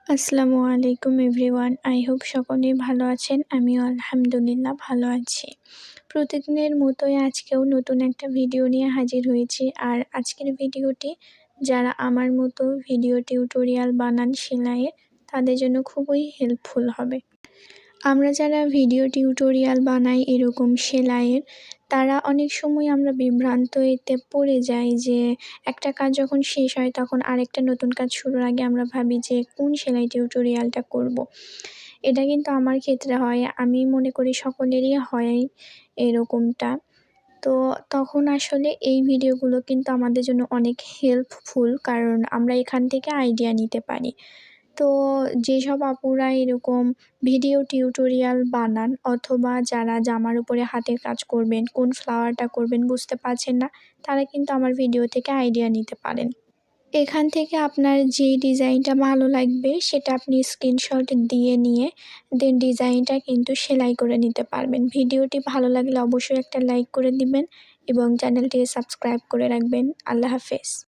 আসসালামু আলাইকুম everyone. I hope সকলেই ভালো আছেন। আমিও আলহামদুলিল্লাহ ভালো আছি। প্রতিদিনের মতোই আজকেও নতুন একটা ভিডিও নিয়ে হাজির হয়েছি। আর আজকের ভিডিওটি যারা আমার মতো ভিডিও টিউটোরিয়াল বানান সেলাইয়ের, তাদের জন্য খুবই হেল্পফুল হবে। আমরা যারা ভিডিও টিউটোরিয়াল বানাই এরকম সেলাইয়ের, তারা অনেক সময় আমরা বিভ্রান্ত এতে পড়ে যাই যে একটা কাজ যখন শেষ হয় তখন আরেকটা নতুন কাজ শুরুর আগে আমরা ভাবি যে কোন সেলাই টিউটোরিয়ালটা করব। এটা কিন্তু আমার ক্ষেত্রে হয়, আমি মনে করি সকলেরই হয় এরকমটা। তো তখন আসলে এই ভিডিওগুলো কিন্তু আমাদের জন্য অনেক হেল্পফুল, কারণ আমরা এখান থেকে আইডিয়া নিতে পারি। তো যেসব আপুরা এরকম ভিডিও টিউটোরিয়াল বানান অথবা যারা জামার উপরে হাতের কাজ করবেন, কোন ফ্লাওয়ারটা করবেন বুঝতে পারছেন না, তারা কিন্তু আমার ভিডিও থেকে আইডিয়া নিতে পারেন। এখান থেকে আপনার যে ডিজাইনটা ভালো লাগবে সেটা আপনি স্ক্রিনশট দিয়ে নিয়ে দেন ডিজাইনটা কিন্তু সেলাই করে নিতে পারবেন। ভিডিওটি ভালো লাগলে অবশ্যই একটা লাইক করে দিবেন এবং চ্যানেলটি সাবস্ক্রাইব করে রাখবেন। আল্লাহ হাফেজ।